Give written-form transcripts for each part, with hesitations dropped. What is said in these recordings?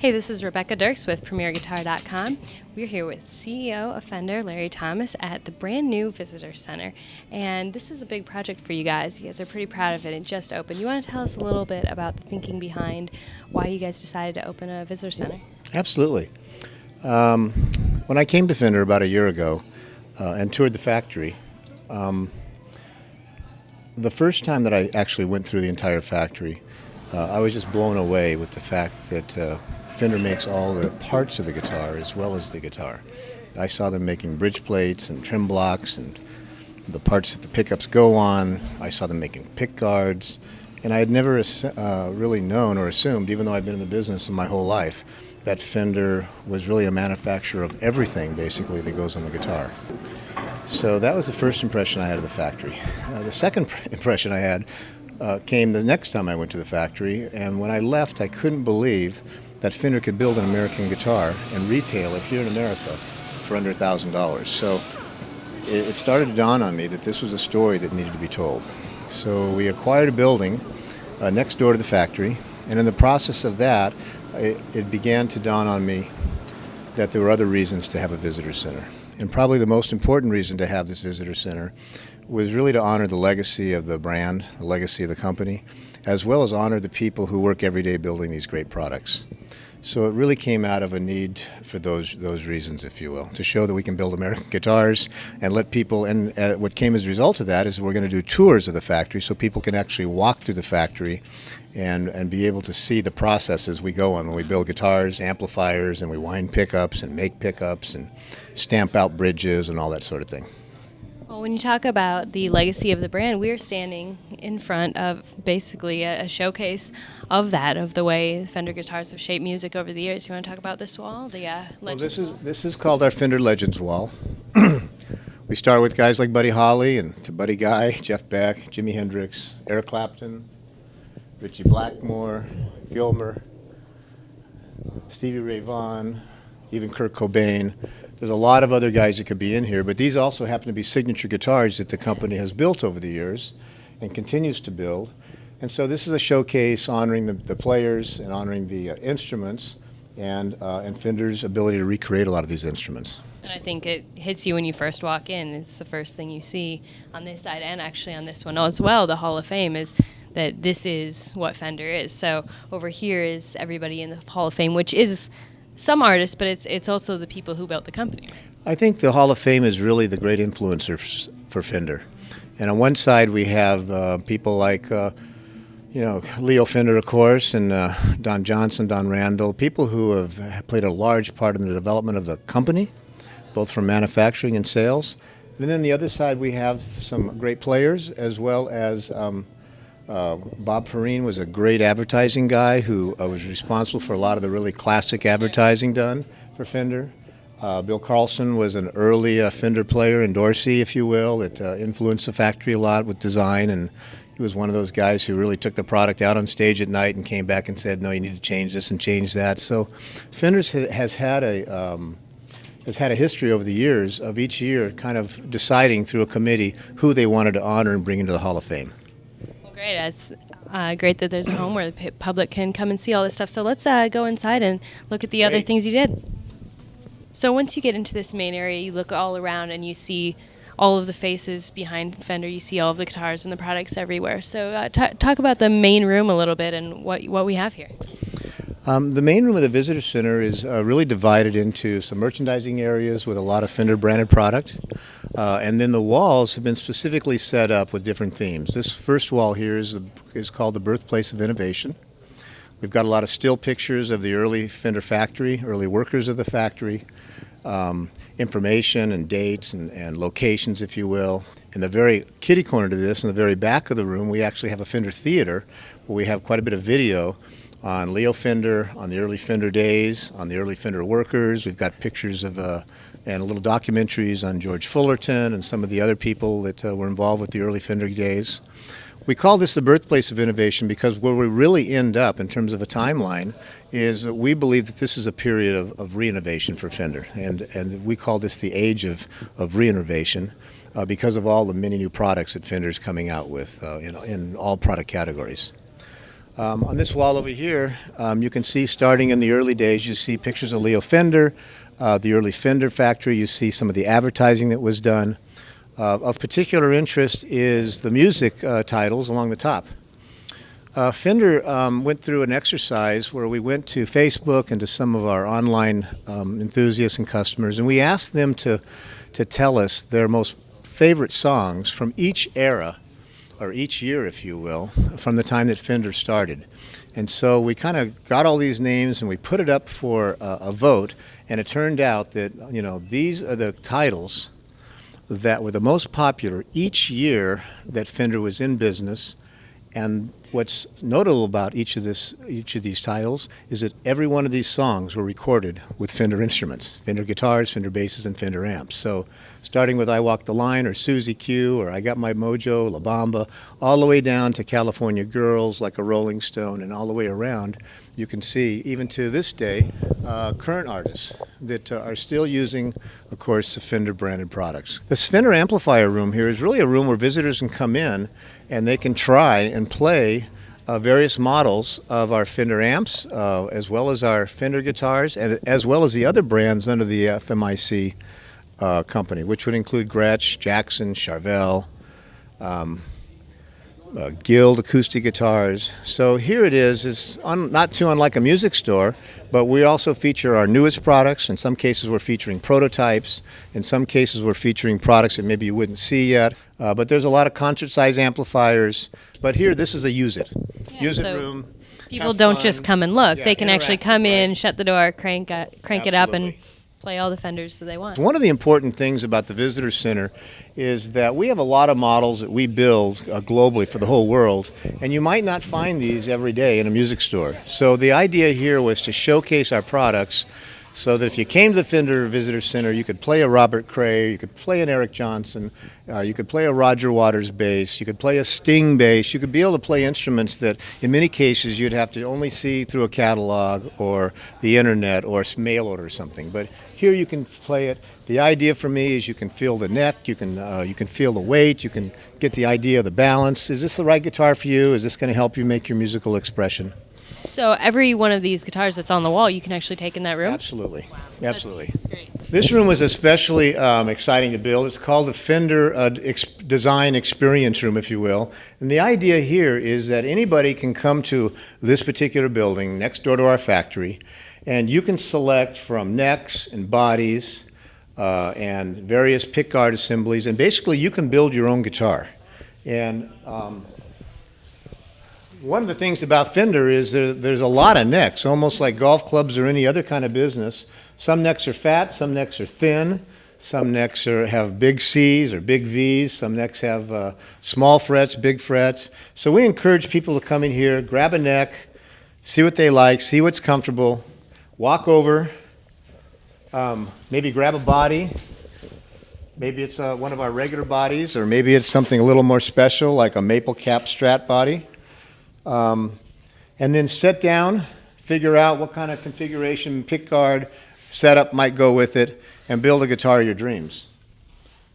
Hey, this is Rebecca Dirks with PremierGuitar.com. We're here with CEO of Fender, Larry Thomas, at the brand new Visitor Center. And this is a big project for you guys. You guys are pretty proud of it. It just opened. You want to tell us a little bit about the thinking behind why you guys decided to open a Visitor Center? Absolutely. When I came to Fender about a year ago and toured the factory, the first time that I actually went through the entire factory, I was just blown away with the fact that Fender makes all the parts of the guitar as well as the guitar. I saw them making bridge plates and trim blocks and the parts that the pickups go on. I saw them making pick guards. And I had never really known or assumed, even though I've been in the business my whole life, that Fender was really a manufacturer of everything, basically, that goes on the guitar. So that was the first impression I had of the factory. The second impression I had came the next time I went to the factory, and when I left, I couldn't believe that Fender could build an American guitar and retail it here in America for under $1,000. So it started to dawn on me that this was a story that needed to be told. So we acquired a building next door to the factory, and in the process of that, it began to dawn on me that there were other reasons to have a visitor center. And probably the most important reason to have this visitor center was really to honor the legacy of the brand, the legacy of the company, as well as honor the people who work every day building these great products. So it really came out of a need for those reasons, if you will, to show that we can build American guitars and let people, and what came as a result of that is we're going to do tours of the factory so people can actually walk through the factory and be able to see the process as we go on when we build guitars, amplifiers, and we wind pickups and make pickups and stamp out bridges and all that sort of thing. Well, when you talk about the legacy of the brand, we're standing in front of basically a showcase of that, of the way Fender guitars have shaped music over the years. You want to talk about this wall, the Legends wall? This is called our Fender Legends wall. We start with guys like Buddy Holly and to Buddy Guy, Jeff Beck, Jimi Hendrix, Eric Clapton, Ritchie Blackmore, Gilmer, Stevie Ray Vaughan, even Kurt Cobain. There's a lot of other guys that could be in here, but these also happen to be signature guitars that the company has built over the years and continues to build. And so this is a showcase honoring the players and honoring the instruments and Fender's ability to recreate a lot of these instruments. And I think it hits you when you first walk in. It's the first thing you see on this side and actually on this one as well. The Hall of Fame is that this is what Fender is. So over here is everybody in the Hall of Fame, which is some artists, but it's also the people who built the company. I think the Hall of Fame is really the great influencer for Fender. And on one side we have people like Leo Fender, of course, and Don Johnson, Don Randall, people who have played a large part in the development of the company, both from manufacturing and sales. And then the other side we have some great players, as well as Bob Perrine was a great advertising guy who was responsible for a lot of the really classic advertising done for Fender. Bill Carlson was an early Fender player in Dorsey, if you will, that influenced the factory a lot with design, and he was one of those guys who really took the product out on stage at night and came back and said, no, you need to change this and change that. So Fender has had a history over the years of each year kind of deciding through a committee who they wanted to honor and bring into the Hall of Fame. Great. It's great that there's a home where the public can come and see all this stuff. So let's go inside and look at the other things you did. So once you get into this main area, you look all around and you see all of the faces behind Fender. You see all of the guitars and the products everywhere. So talk about the main room a little bit and what we have here. The main room of the Visitor Center is really divided into some merchandising areas with a lot of Fender branded product. And then the walls have been specifically set up with different themes. This first wall here is called the Birthplace of Innovation. We've got a lot of still pictures of the early Fender factory, early workers of the factory, information and dates and locations, if you will. In the very kitty corner to this, in the very back of the room, we actually have a Fender theater where we have quite a bit of video on Leo Fender, on the early Fender days, on the early Fender workers. We've got pictures of and little documentaries on George Fullerton and some of the other people that were involved with the early Fender days. We call this the birthplace of innovation because where we really end up in terms of a timeline is we believe that this is a period of re-innovation for Fender, and we call this the age of re-innovation because of all the many new products that Fender's coming out with in all product categories. On this wall over here, you can see starting in the early days, you see pictures of Leo Fender, the early Fender factory. You see some of the advertising that was done. Of particular interest is the music titles along the top. Fender went through an exercise where we went to Facebook and to some of our online enthusiasts and customers, and we asked them to tell us their most favorite songs from each era, or each year, if you will, from the time that Fender started. And so we kind of got all these names and we put it up for a vote, and it turned out that, you know, these are the titles that were the most popular each year that Fender was in business. And what's notable about each of these titles is that every one of these songs were recorded with Fender instruments, Fender guitars, Fender basses, and Fender amps. So starting with I Walk the Line or Susie Q or I Got My Mojo, La Bamba, all the way down to California Girls, Like a Rolling Stone, and all the way around, you can see, even to this day, current artists that are still using, of course, the Fender branded products. This Fender amplifier room here is really a room where visitors can come in and they can try and play various models of our Fender amps, as well as our Fender guitars, and as well as the other brands under the FMIC company, which would include Gretsch, Jackson, Charvel, Guild acoustic guitars. So here it is. It's not too unlike a music store, but we also feature our newest products. In some cases we're featuring prototypes. In some cases we're featuring products that maybe you wouldn't see yet. But there's a lot of concert size amplifiers. But here, this is a use it room. People don't just come and look. Yeah, they can actually come in, right? shut the door, crank it up, and Absolutely. play all the Fenders that they want. One of the important things about the Visitor Center is that we have a lot of models that we build globally for the whole world, and you might not find these every day in a music store. So the idea here was to showcase our products so that if you came to the Fender Visitor Center, you could play a Robert Cray, you could play an Eric Johnson, you could play a Roger Waters bass, you could play a Sting bass, you could be able to play instruments that in many cases you'd have to only see through a catalog or the internet or mail order or something. But here you can play it. The idea for me is you can feel the neck, you can feel the weight, you can get the idea of the balance. Is this the right guitar for you? Is this going to help you make your musical expression? So every one of these guitars that's on the wall, you can actually take in that room? Absolutely. Absolutely. That's great. This room was especially exciting to build. It's called the Fender Design Experience Room, if you will. And the idea here is that anybody can come to this particular building next door to our factory, and you can select from necks and bodies and various pickguard assemblies, and basically you can build your own guitar. And one of the things about Fender is there's a lot of necks, almost like golf clubs or any other kind of business. Some necks are fat, some necks are thin, some necks have big C's or big V's, some necks have small frets, big frets. So we encourage people to come in here, grab a neck, see what they like, see what's comfortable, walk over, maybe grab a body. Maybe it's one of our regular bodies, or maybe it's something a little more special like a maple cap Strat body. And then sit down, figure out what kind of configuration, pickguard, setup might go with it, and build a guitar of your dreams.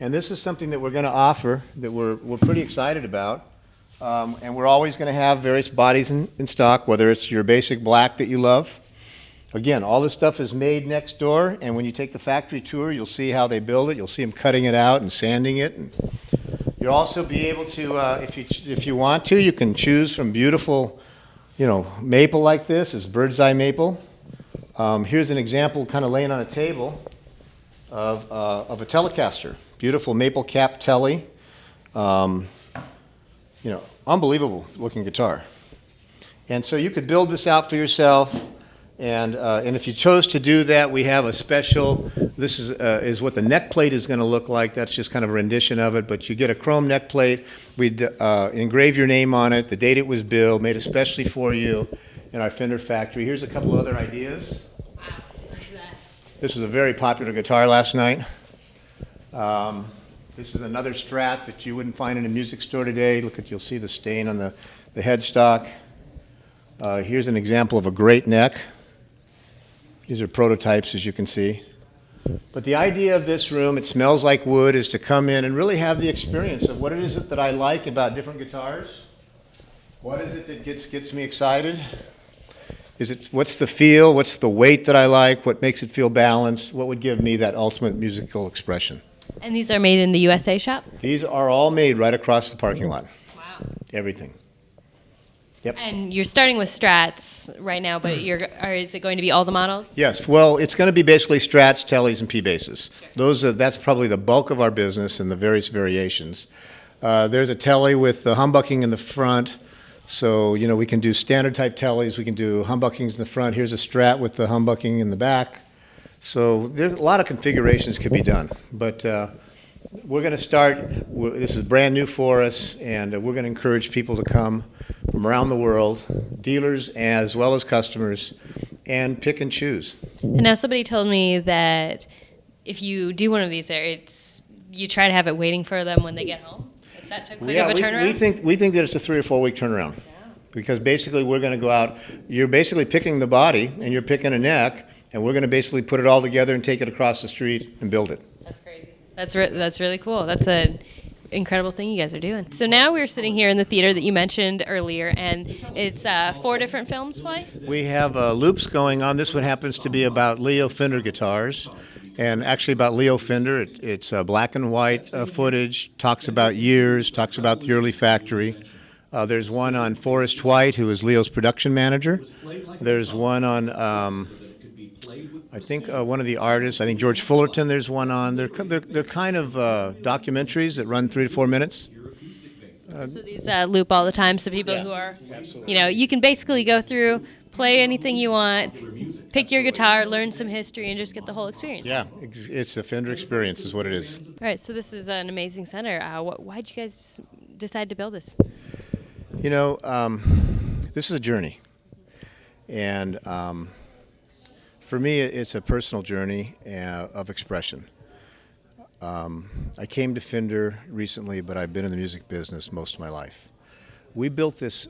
And this is something that we're going to offer that we're pretty excited about. And we're always going to have various bodies in stock, whether it's your basic black that you love. Again, all this stuff is made next door, and when you take the factory tour, you'll see how they build it. You'll see them cutting it out and sanding it. And you'll also be able to, if you want to, you can choose from beautiful, maple like this. It's bird's eye maple. Here's an example, kind of laying on a table, of a Telecaster. Beautiful maple cap Tele. Unbelievable looking guitar. And so you could build this out for yourself. And if you chose to do that, we have a special, this is what the neck plate is going to look like. That's just kind of a rendition of it. But you get a chrome neck plate. We'd engrave your name on it, the date it was built, made especially for you in our Fender factory. Here's a couple other ideas. Wow, look at that. This was a very popular guitar last night. This is another Strat that you wouldn't find in a music store today. You'll see the stain on the headstock. Here's an example of a great neck. These are prototypes, as you can see. But the idea of this room, it smells like wood, is to come in and really have the experience of what it is that I like about different guitars. What is it that gets me excited? What's the feel? What's the weight that I like? What makes it feel balanced? What would give me that ultimate musical expression? And these are made in the USA shop? These are all made right across the parking lot. Wow. Everything. Yep. And you're starting with Strats right now, but is it going to be all the models? Yes. Well, it's going to be basically Strats, Tellys, and P-basses. That's probably the bulk of our business and the various variations. There's a Telly with the humbucking in the front. So, we can do standard type Tellys. We can do humbuckings in the front. Here's a Strat with the humbucking in the back. So there's a lot of configurations could be done. But we're going to start, this is brand new for us, and we're going to encourage people to come from around the world, dealers as well as customers, and pick and choose. And now somebody told me that if you do one of these, you try to have it waiting for them when they get home. Is that too quick of a turnaround? We think that it's a 3 or 4 week turnaround. Yeah. Because basically we're going to go out, you're basically picking the body and you're picking a neck, and we're going to basically put it all together and take it across the street and build it. That's crazy. That's really cool. That's an incredible thing you guys are doing. So now we're sitting here in the theater that you mentioned earlier, and it's 4 different films play? We have loops going on. This one happens to be about Leo Fender guitars, and actually about Leo Fender. It's black and white footage, talks about years, talks about the early factory. There's one on Forrest White, who is Leo's production manager. There's one on, I think one of the artists, I think George Fullerton, there's one on. They're kind of documentaries that run 3 to 4 minutes. So these loop all the time, so people who are, you can basically go through, play anything you want, pick your guitar, learn some history, and just get the whole experience. Yeah, it's the Fender Experience is what it is. All right, so this is an amazing center. Why did you guys decide to build this? This is a journey. And for me, it's a personal journey of expression. I came to Fender recently, but I've been in the music business most of my life. We built this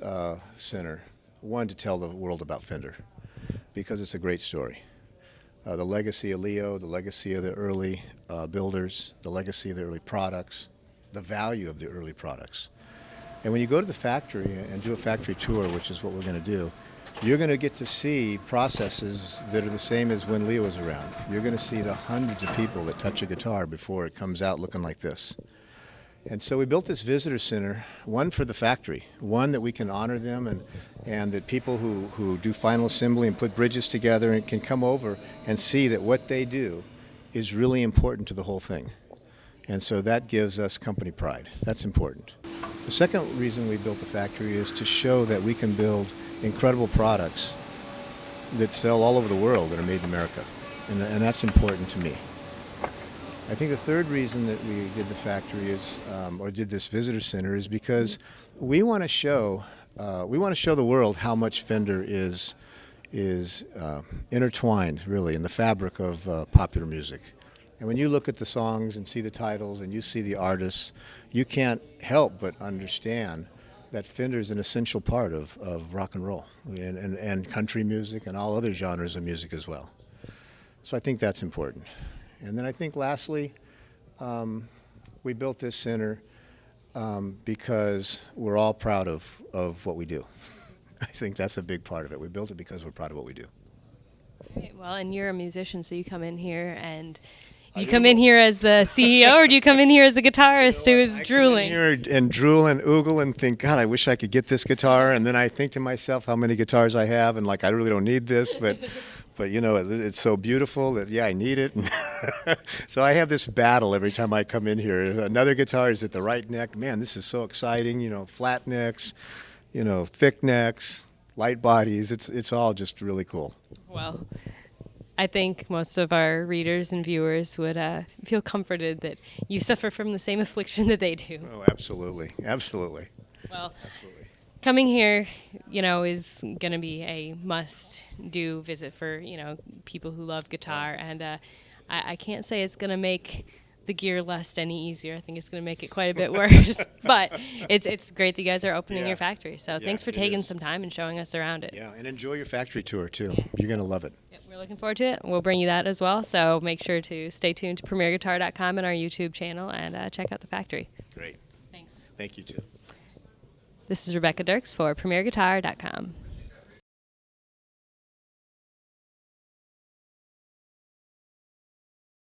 center, one, to tell the world about Fender, because it's a great story. The legacy of Leo, the legacy of the early builders, the legacy of the early products, the value of the early products. And when you go to the factory and do a factory tour, which is what we're going to do, you're going to get to see processes that are the same as when Leo was around. You're going to see the hundreds of people that touch a guitar before it comes out looking like this. And so we built this visitor center, one for the factory, one that we can honor them and that people who do final assembly and put bridges together and can come over and see that what they do is really important to the whole thing. And so that gives us company pride. That's important. The second reason we built the factory is to show that we can build incredible products that sell all over the world that are made in America. And that's important to me. I think the third reason that we did the factory or did this visitor center is because we want to show the world how much Fender is intertwined, really, in the fabric of popular music. And when you look at the songs and see the titles and you see the artists, you can't help but understand that Fender is an essential part of rock and roll and country music and all other genres of music as well. So I think that's important. And then I think lastly, we built this center because we're all proud of what we do. I think that's a big part of it. We built it because we're proud of what we do. Great. Well, and you're a musician, so you come in here and you come in here as the CEO, or do you come in here as a guitarist who is drooling? I come in here and drool and oogle and think, God, I wish I could get this guitar. And then I think to myself how many guitars I have, and I really don't need this, but it's so beautiful that, I need it. So I have this battle every time I come in here. Another guitar is at the right neck. Man, this is so exciting. Flat necks, thick necks, light bodies. It's all just really cool. Well, I think most of our readers and viewers would feel comforted that you suffer from the same affliction that they do. Oh, absolutely. Absolutely. Well, coming here, is going to be a must-do visit for, people who love guitar. And I can't say it's going to make the gear lust any easier. I think it's going to make it quite a bit worse. But it's great that you guys are opening your factory. So thanks for taking some time and showing us around it. Yeah, and enjoy your factory tour, too. Yeah. You're going to love it. Yep, we're looking forward to it. We'll bring you that as well. So make sure to stay tuned to premierguitar.com and our YouTube channel and check out the factory. Great. Thanks. Thank you, too. This is Rebecca Dirks for PremierGuitar.com.